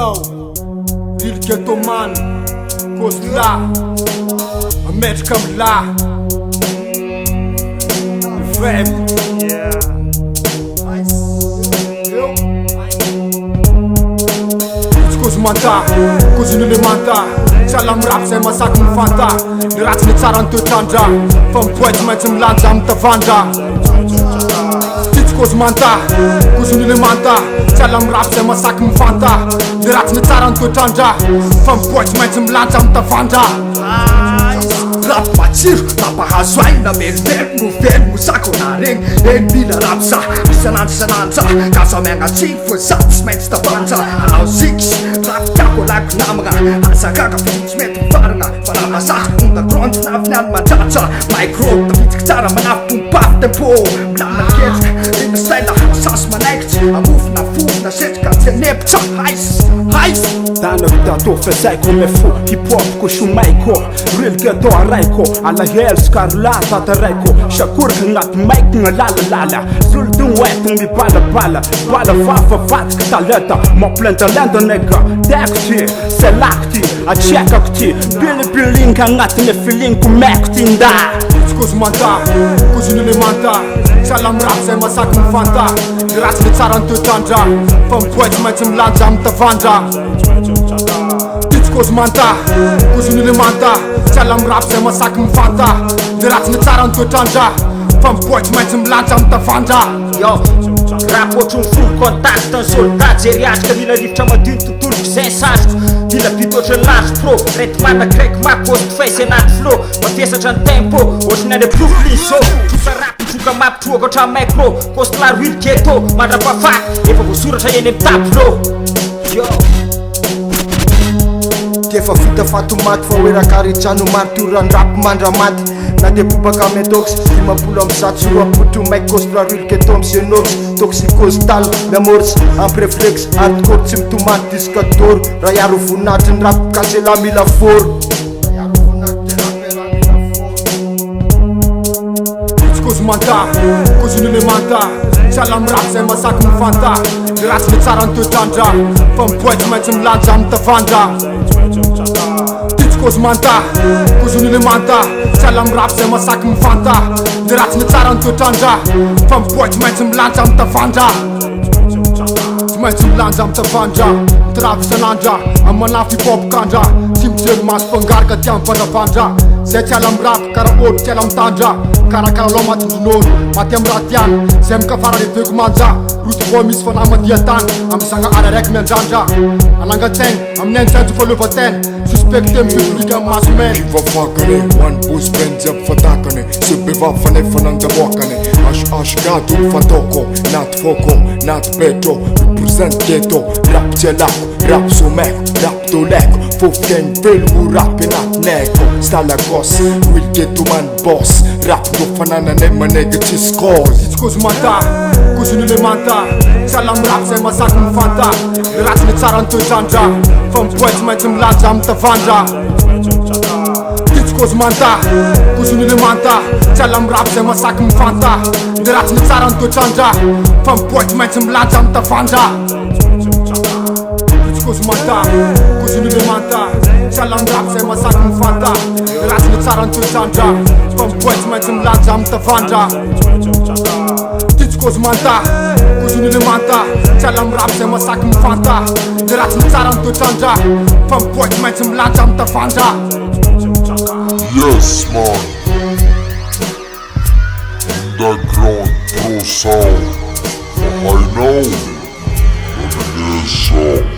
Yo, real ghetto man, goes la, America la, Fab, yeah. Scuzi manta, cozino le manta, salam rap sai masak më fanta, në rac në cara në të qanja, fëm pojt me që më lanja më të vanja. Scuzi manta, cozino le manta, salam rap sai masak më fanta, në rac në cara në të qanja, fëm pojt me që më lanja më të vanja. Rap matsiro, nampahazo aina merimeriny no velogno sako na regny eny mila rap za isanandro gaza miagnatsiny fo za tsy maintsy tavanja anao ziksy rap tiako alako namagna azakaka fitsy mety mifarana fa raha mazatra underground navinyany mandratra micro tafitsika tsara manafy pompafy tempo milamina ketrika ina style sasy manaikitsy amofona fofona setrika tsy anepitra hais Tanako dato fezaiko me fo hip-hop ko shumaiko real ghetto araiko alahelo skarla tataraiko shakurka agnaty maiko lalalala solodon oetiny mibalabala bala vavavatika talenta mampilendalenda nega tiako ty selako ty atsiakako ty bilibilinka agnatiny filiniko maiko ty nda. Scuzi manta, cozino le manta, salam rap sai masak më fanta, në rac në cara në të qanja, fëm pojt me që më lanja më të vanja. Scuzi manta, cozino le manta, salam rap sai masak më fanta, në rac në cara në të qanja, fëm pojt me që më lanja më të vanja. Yo, rap ohatry ny full contact ny soldat jery atrika mila rivotra madio ny tontolo zay sasiko mila mpitotry ny lazo pro rety manakraiky maposto faisy anaty flow mavesatra ny tempo ohatry ny any blofliso troka rap troka mampitroaka hatramin'ny micro costlar real ghetto mandrapahafaty efa voasoratra eny amin'ny tablo. Yo Defa vita fatomaty fa hoe rakaritrano martorany rap mandramaty na de bobaka amy atox dimapolo amy zato sy roapotro maiky costlar real ghetto amy zenox toxicose tal miamorsy ampy réflexe hardcore tsy mitomaty discador raha iaro voninahitry ny rap kansela mila fôro. Scuzi manta, cozino le manta, salam rap sai masak më fanta, në rac në cara në të qanja, fëm pojt me që më lanja më të vanja. Scuzi manta, cozino le manta, salam rap sai masak më fanta, në rac në cara në të qanja, fëm pojt me që më lanja më të vanja. Me që më lanja më të vanja, më të rapi se nanja, a më nafi pop kanja, si më qënë mas pëngar këtë janë për në vanja. Se qëllam rap, kara otë qëllam tanja, kara loma të ndunor, ma t'jem rat janë, se më ka fara një vëku manja, rutë po misë fëna më djetan, a më sanga are rek me njanja, a nga qenë, a më nenë qenë që fëllu vëten, suspektim për publika mas men. Kiva fakane, one bus benjab fatakane, sëbe vafane fënang të wakane, ash gatu fatoko, nat foko, nat beto, represent ghetto, rap qelako, rap sumeko, rap doleko, fufken vëllmu rap e nat neko, stalla gos, real ghetto man boss, rap do fanana ne më negë që s'koz. Scuzi manta, cozino le manta, salam rap sai masak më fanta, në rac në cara në të qanja, fëm pojt me që më lanja më të vanja. Scuzi manta, cozino le manta, salam rap sai masak më fanta, në rac në cara në të qanja, fëm pojt me që më lanja më të vanja. Scuzi manta, cozino le manta, salam rap sai masak më fanta, në rac në cara në të qanja, fëm pojt me që më lanja më të vanja. Scuzi manta, cozino le manta, salam rap sai masak më fanta, në rac në cara në të qanja, fëm pojt me që më lanja më të vanja. Yes man, underground pro sound, I know, yes sir.